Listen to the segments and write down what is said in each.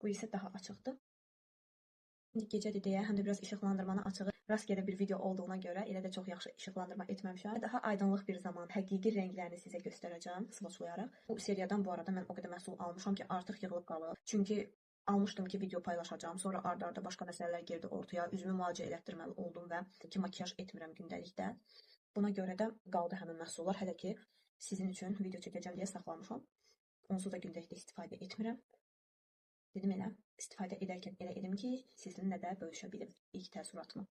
Bu isə daha açıqdır. İndi gecədir deyə həm də biraz işıqlandırmanı açığı rastgele bir video olduğuna görə elə də çox yaxşı işıqlandırma etməmişəm. Daha aydınlıq bir zaman həqiqi rənglərini sizə göstərəcəm swatchlayaraq. Bu seriyadan bu arada mən o qədər məhsul almışam ki, artıq yığılıb qalır. Çünki almışdım ki, video paylaşacağım. Sonra arda-arda başqa məsələlər girdi ortaya. Üzümü müalicə elətdirməli oldum və ki, makiyaj etmirəm gündəlikdə. Buna görə də qaldı həmin məhsullar. Hələ ki, sizin üçün video çəkəcəm deyə saxlamışam. Onsuz da gündəlikdə istifadə etmirəm. Dedim elə, istifadə edərkən elə edim ki, sizinlə də bölüşə bilim ilk təəssüratımı.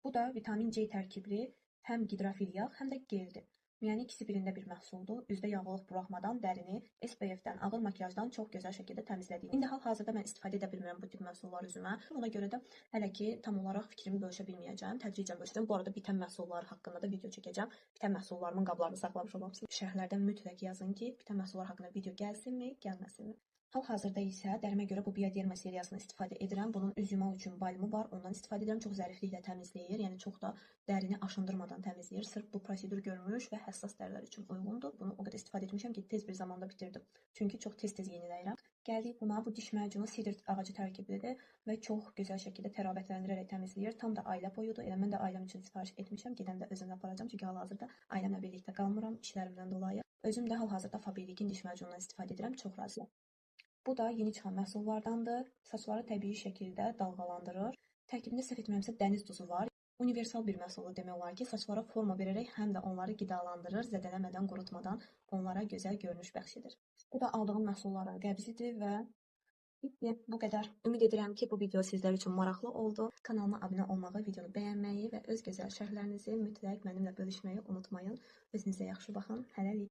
Bu da vitamin C tərkibli həm gidrofil yağ, həm də geldir. Yəni ikisi birində bir məhsuldur. Üzdə yağlılıq buraxmadan dərini SPF-dən, ağır makiyajdan çox gözəl şəkildə təmizlədir. İndi hal-hazırda mən istifadə edə bilmirəm bu tip məhsullar üzümə. Ona görə də hələ ki tam olaraq fikrimi bölüşə bilməyəcəm. Tədricən bölüşəcəm. Bu arada bitən məhsullar haqqında da video çəkəcəm. Bitən məhsullarımın qablarını saxlamışam hamısını. Şərhlərdən mütləq yazın ki, bitən məhsullar haqqında video gəlsinmi, gəlməsinmi? Hal-hazırda isə dərimə görə bu Bioderma seriyasını istifadə edirəm. Bunun üz yumaq üçün balmı var, ondan istifadə edirəm. Çox zərifliklə təmizləyir, yəni çox da dərini aşındırmadan təmizləyir. Sırf bu prosedur görmüş və həssas dərilər üçün uyğundur. Bunu o qədər istifadə etmişəm ki, tez bir zamanda bitirdim. Çünki çox tez-tez yeniləyirəm. Gəldik buna, bu diş macunu sidr ağacı tərkiblidir və çox gözəl şəkildə təravətləndirərək təmizləyir. Tam da ailə boyudur. Elə mən də ailəm üçün sifariş etmişəm. Gedəndə özümlə aparacağam, çünki hal-hazırda ailəmlə birlikdə qalmıram işlərimdən dolayı. Özüm də hal-hazırda Faberlic'in diş macunundan istifadə edirəm. Çox razıyam. Bu da yeni çıxan məhsullardandır. Saçları təbii şəkildə dalğalandırır. Tərkibində səhv etmirəmsə dəniz duzu var. Universal bir məhsuldur demək olar ki, saçlara forma verərək həm də onları qidalandırır, zədələmədən, qurutmadan onlara gözəl görünüş bəxş edir. Bu da aldığım məhsulların qəbzidir və bitti. Bu qədər. Ümid edirəm ki, bu video sizlər üçün maraqlı oldu. Kanalıma abunə olmağı, videonu bəyənməyi və öz gözəl şərhlərinizi mütləq mənimlə bölüşməyi unutmayın. Özünüzə yaxşı baxın. Hələlik.